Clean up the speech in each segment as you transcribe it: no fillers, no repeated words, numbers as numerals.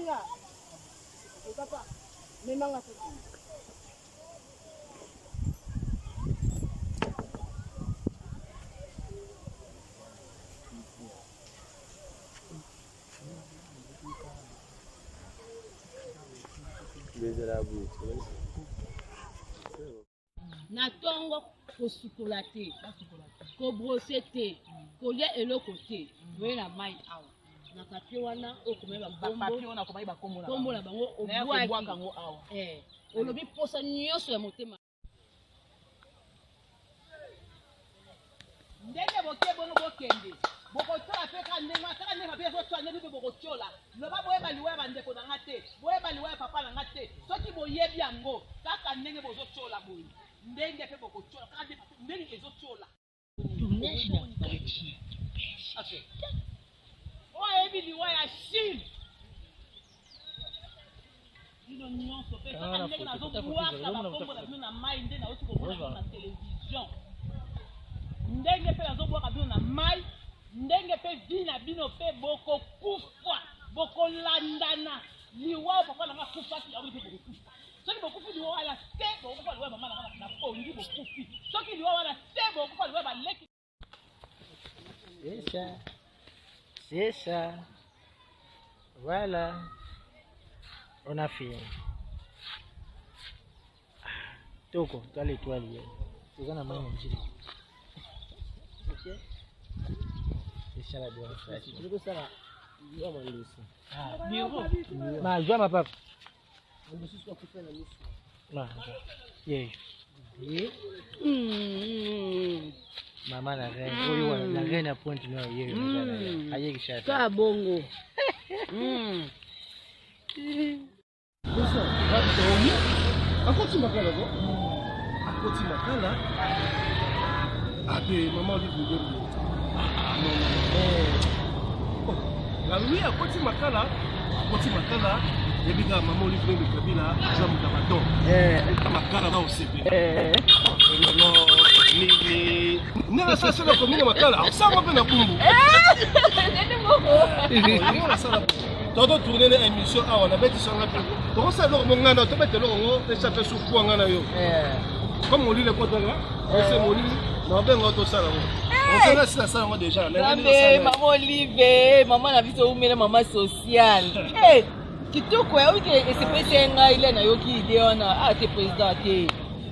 Tia. Papa. Memang aku. Na tongo kosukola te kobrose te kolia eloko te boye na mai awa na papier wana okomeba kombo na bango obwaki awa olobi posa nyonso ya motema ndenge boke bono bokende bokotola pe ka ndenge ataka ndenge pe zotola ndenge pe bokotola loba boyeba liwa bandeko na nga te boyeba liwa papa na nga te soki boyebi yango kaka ndenge bozotola boye ndenge pe bokotola kaka ndenge ezotola tournage na parti oyebi liwa ya Chine ino nyonso pe kaka ndenge nazobwaka bakombo na bino na mai nde nauti komona na télévision ndenge pe nazobwaka bino na mai ndenge pe vi na bino pe bokokufa bokolandana liwa papa na nga kufaki awi pe bokokufa soki bokufi liwa wana te bokufa liwa mama na pongi bokufi soki liwa wana te bokufa liwa baleki c'est ça voilà on a fini toko toi l'étoile c'est ça na main njiri ok c'est ça la démonstration tu veux ça là ma joie ma papa maman la reine la reine a pointe no yeye aye kishata ka bongo akoti makala go akoti makala abe maman lui dit la lui akoti makala yebika maman lui dit kabila za mutabato makala ba osepe ni nanga sasa na komina makala sama pe na kumbu todo tourner une émission on a bêti sur la pub comment ça leur mon ngana to bête leur on ça fait sous quoi ngana yo comme on lit le code là c'est mon lit non ben on to ça là on sait là c'est ça moi déjà maman Olive maman na biso umela maman social kitoko ya wiki espèce nga ile na yoki idée ona a te président te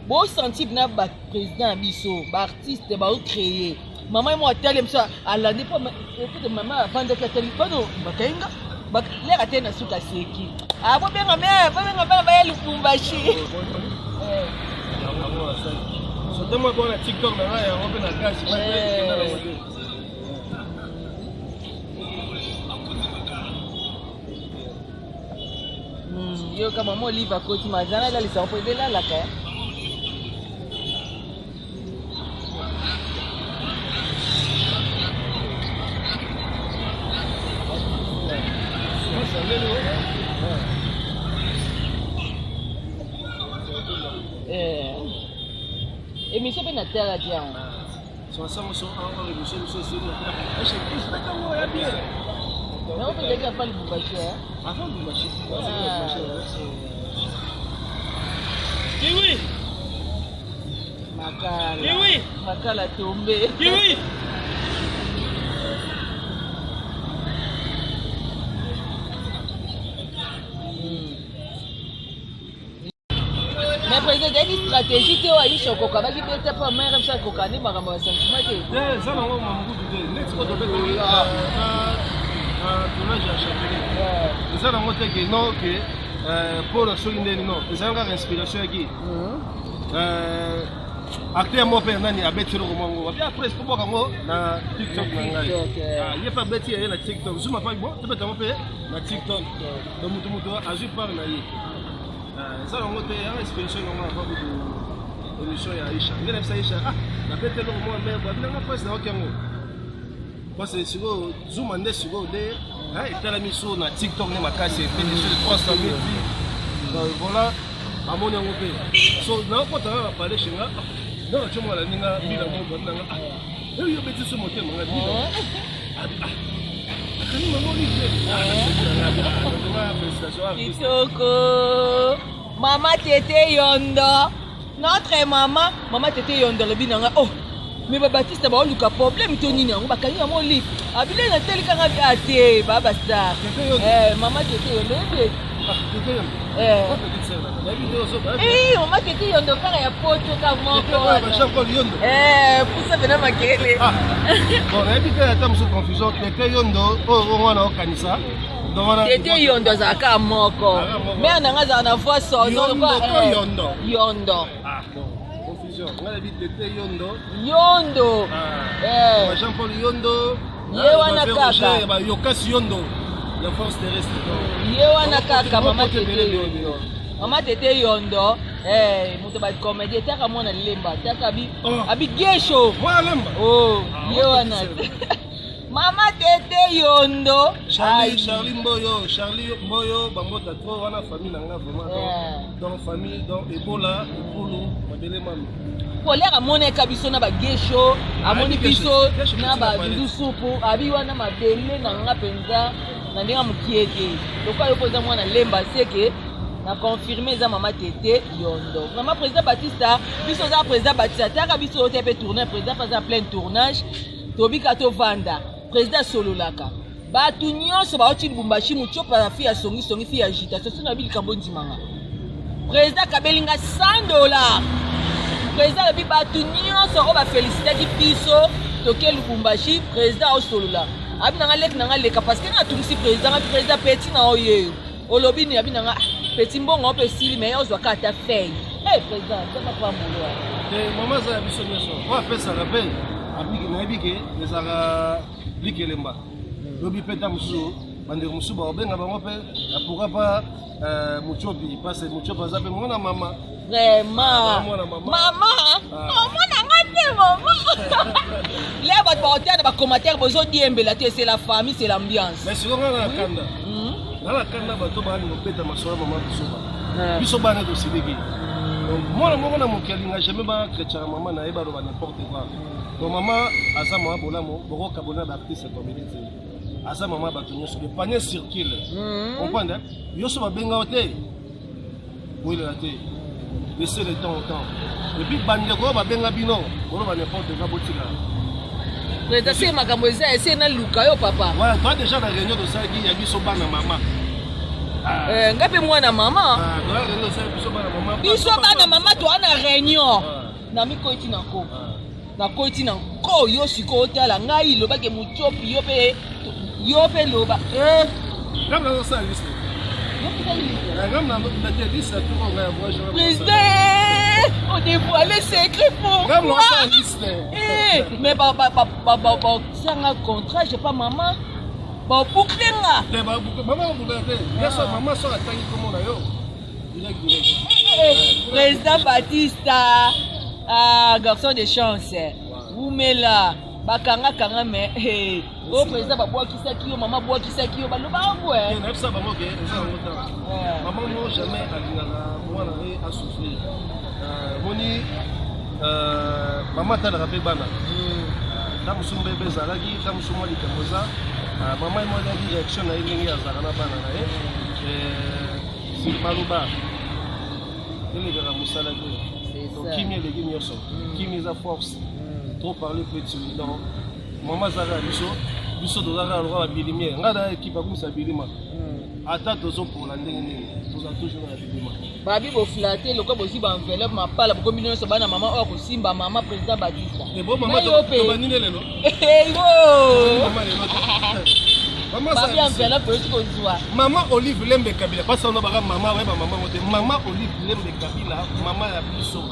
bo senti na ba président biso ba artiste ba créer maman moi telle ça à l'année pas de maman avant de telle pas non bakainga leka tena suka seki abo benga bana baya Lubumbashi so demo bona TikTok na ya on na gasi yo kama mo liva koti mazana la lisa on de la ka émission pe na terre dia so sama so en émission so c'est là bien mais on peut déjà pas le Lubumbashi avant Lubumbashi kiwi makala tombe kiwi mais président une stratégie que wa isho ko kabaki beta pa mère msa ko kani makambo ya sentiment te ça na ngo mamudu de next ko to be tournage ya chapelet ça na ngo te que non que pour la solindeni non ça nga inspiration qui acteur mo pe nani abetiro ko mongo wa après ko boka ngo na TikTok na ngai ye pa beti ye na TikTok zuma pa bo te beta mo pe na TikTok do mutu azu par na ye ça on a une inspiration normalement pour l'émission ya Aisha ngene bisa Aisha na pete lo mo me ba bina presse na okengo parce que siko zuma nde siko de itala miso na TikTok ne makasi et sur 300 000 vues voilà amoni yango pe so na ko tanga parler chinga non tu moi la ninga bila mo ba nanga yo beti so motema nga bila kani maman lui Kitoko. Maman Tété Yondo. Notre maman Tété Yondo le binanga. Oh. Mais Baptiste ba luka problème to nini yango bakangi ya mo livre. Abile na telika nga ate baba star. Maman Tété Yondo. Maman Tété Yondo kaka ya poto ka moko. Pousa bena makele. Bon, na ebite ata muso confusion Tété Yondo wana okanisa. Tété Yondo azalaka moko. Mais nanga azala na voix sonore quoi. Yondo. Ah bon. Confusion. On a dit Tété Yondo. Yondo. Jean-Paul Yondo. Yewana kaka. Ba Yokas Yondo. La force terrestre. Yewana kaka Maman Tété Yondo. Maman Tété Yondo. Muto ba comédie taka mona lemba taka abi gesho. Moi lemba. Oh, yewana. Maman Tété Yondo. Charlie Mboyo, Bambota trop, on a famille nanga vraiment. Donc famille, donc Ebola, Epulu, Madele Mami. Pour l'air à mon écabiso na ba gesho, à mon épiso na ba dusupu, abi wana mabele nanga penza, na ndenga mukiete. Donc quoi yopoza moi na lemba seke. Na confirmé za Maman Tété Yondo. Maman président Batista, biso za président Batista, taka biso otepe tourner président pas en plein tournage. Tobika to vanda. Président Sololaka. Batu nyonso baoti Lubumbashi muchopa ya fia songi fia agitation sina bili kambondi manga. Président Kabelinga $100. Président lebi batu nyonso o ba féliciter ki biso toke Lubumbashi président o Solola. Abi nanga leka parce que na tumisi président petit na oyeyo. Olobi ni abi nanga petit mbongo o pe sili mais ozwa kata fei. Président, ça n'a pas moulé. Maman za biso nyonso. On appelle ça rappel. Abiki na ebike ezaka likelemba lobi peta musu bande musu ba obenga bango pe pourquoi pas muchopi parce muchopa zape mona mama vraiment maman mona ngate maman les ba ba commentaire bozo diembela te c'est la famille c'est l'ambiance mais sinon na kanda bato ba ni peta masoa mama biso ba na dosideki mona mona mokelinga jamais ba chrétien maman na eba lo ba n'importe quoi. Donc maman, asa maman bolamo, boko kabona baptiste comédie. Asa maman batunyo sur le panier circule. Comprendre? Yoso ba benga hote. Oui la té. Laissez le temps au temps. Et puis bande ko ba benga bino, bolo ba n'importe quoi botika. Président c'est makambo eza ese na luka yo papa. Voilà, toi déjà la réunion de ça qui ya biso bana maman. Ngape mwana mama. Dans la réunion de ça biso bana maman. Biso bana mama to ana réunion. Na miko iti nako. Na koiti na ko yo siko otala ngai loba ke muchopi yo pe loba comme dans ça liste comme dans la liste tout on va voir président on dévoile secret pour comme dans ça liste mais sanga contrat je pas maman ba bouclenga maman bouclenga yeso maman so atangi comme na yo président Batista. Ah, garçon de chance. Oumela, bakanga mais au président ba qui ça qui yo maman bois qui ça qui yo ba loba ngwe. Na ça ba mo ke ça ngota. Maman no jamais alingaka mwana re a souffrir. Moni maman ta la pe bana. Ta musumbe bezalaki, ta musumwa likamoza. Maman mo na direction na ilingi ya zakana bana na si maluba. Ele gara musala ke. Kimi les guignols qui mise à force trop parler petit donc maman zara biso de zara roi bilimier ngada équipe comme ça bilima ata tozo pour la ndenge toza toujours na bilima babi bo flatter le ko bosi ba enveloppe ma pala bo combiner so bana maman o ko simba maman président Batista et bon maman to banine lelo maman babi enveloppe ko zwa maman Olive Lembe Kabila parce on a ba maman ouais ba maman moté maman Olive Lembe Kabila maman ya biso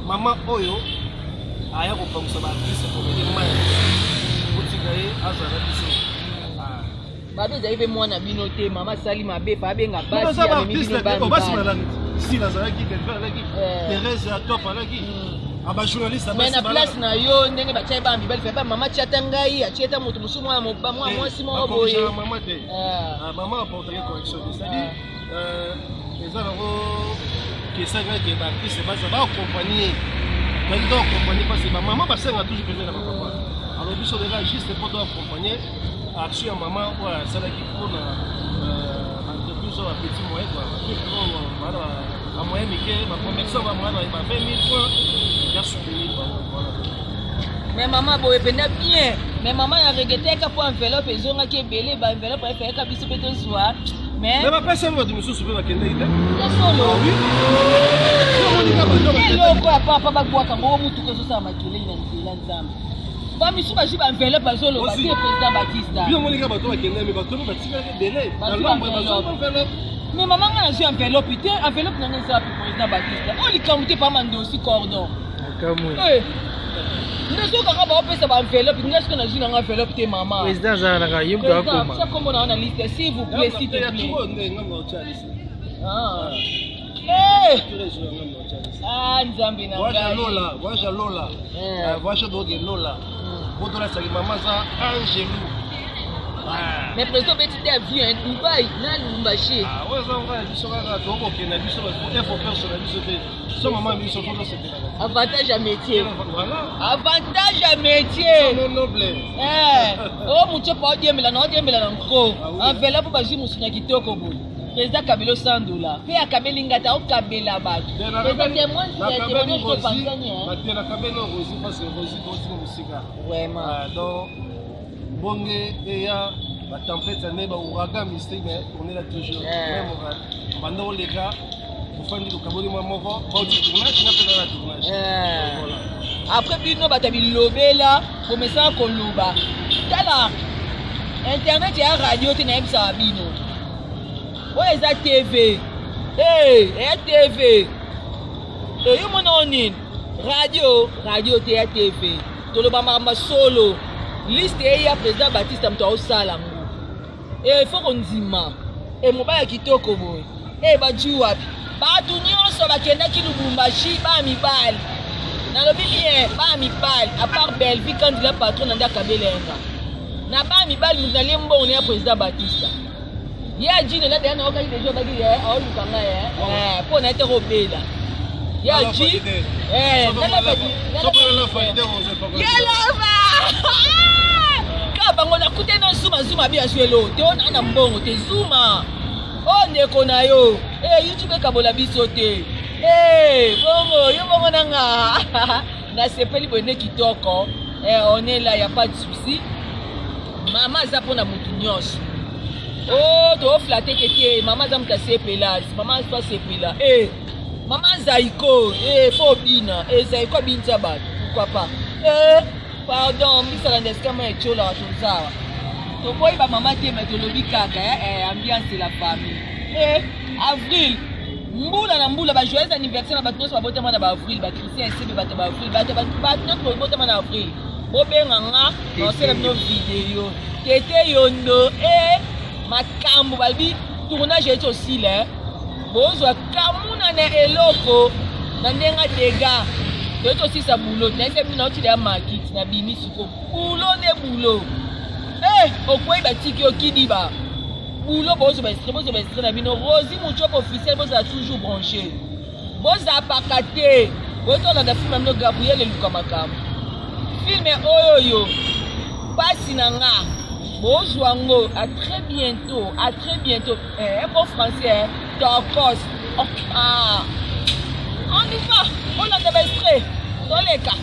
maman oyo aya ko pamsa ba artiste ko be mai botika ye azara biso babi zaibe mwana bino te maman sali mabe pa benga basi ya mimi bino basi na si la zara ki quelqu'un là qui Thérèse à toi par là qui aba journaliste mais na place na yo ndenge ba chai ba mbibali fe ba mama chata ngai acheta mutu musumu wa moi si mo boye maman te maman apporter correction c'est-à-dire les alors que ça va que ba artiste ba accompagner donc accompagner parce que maman ba senga toujours permet na papa alors biso déjà juste pour accompagner action maman voilà ça là qui pour biso ba petit moyen quoi plus grand voilà ba moyen mike ba commerçant ba moyen ba 20 000 francs ya soutenir voilà. Mais maman boye penda bien. Mais maman a regretté que pour enveloppe ezonga ki ebele ba enveloppe efeka ka biso beto soir. Mais ba pesa mo de monsieur soupe ba kende ite. solo. Oui. Eloko ya papa babwaka ngo mutu ko sosa makele na nzela nzambe. Ba misu ba jiba enveloppe azolo ba te président Batista. Bien monika bato ba kende mais bato ba tika ke délai. Na l'ombre ba enveloppe. Mais maman nga na enveloppe te enveloppe na nzela pour président Batista. On li kamute pa mando aussi cordon. Kamwe. Eh. Nous kaka ba opesa ba enveloppe ngai siko na jina nga enveloppe te maman. Président Zanaka yimdo akoma. Ça comme on a une liste s'il vous plaît s'il te plaît. Ah. Eh. Ah nzambe na ngai. Waja Lola. Waja doge Lola. Bodola sa maman za Angelou. Mais président Betty vu un Dubaï na Lumbashi. Ah ouais ça va biso kaka toko ke na biso ba faut personnel biso te. So maman biso photo c'est bien. Avantage à métier. Voilà. Avantage à métier. Non noble. Oh mucho pa odiembela na nko. Enveloppe ba jimu sunya kitoko bo. Président Kabelo $100. Pe akabeli ngata o kabela ba. Vraiment. Donc bonge eya ba tempête ne ba ouragan mystique mais on est là toujours. Même bando les gars ofandi lokaboli mwa moko ba tournage na pena na tournage. Voilà. Après bino batabi lobela komesa ko loba. Tala internet ya radio te na ebisa bino. Oye za TV. TV. Yo mona onin. Radio te ya TV. Toloba mama solo. Liste ya président Batista mto osala ngo. Faut qu'on dima. Mobaya kitoko boy. Baju wapi? Batu nyonso bakenda ki Lubumbashi ba mibali. Na lobi bien ba mibali à part Belvi quand il a patron nda Kabelenga. Na ba mibali muzali mbone ya président Batista. Ya jine la dana okali dejo bagi o lukanga po na te robela. Ya ji nana bagi. Bango na kute na zuma bia swelo te ona na mbongo te zuma o ndeko na yo YouTube kabola biso te bongo nanga na sepeli bone kitoko on est là y a pas de souci mama za pona mutu nyonso to flatter que mama za mta sepela mama pas sepela mama zaiko faut bina zaiko binza bato pourquoi pas pardon, misala ndeskama echola watunzawa. Tokoi ba mama te metolobi kaka ambiance de la famille. Avril. Mbula ba joyeux anniversaire na bato ba botama na ba avril, ba Christian sebe bato ba avril, bato ba botama na avril. Bobenga nga, on sait no vidéo. Tete yondo makambo balbi tournage est aussi là. Bozwa kamuna na eloko na ndenga dega. C'est aussi ça boulot. N'est-ce pas tu as marqué na bimi suko. Boulot ne boulot. Au point batiki au kidiba. Boulot bozo ba na bino Rosi mucho officiel bozo a toujours branché. Bozo a pakate. Bozo na film amno Gabriel Lukamakam. Film oyoyo. Pasi na nga. Bozo ango à très bientôt. Un bon français Tokos. On y va. On a des extraits dans les cas.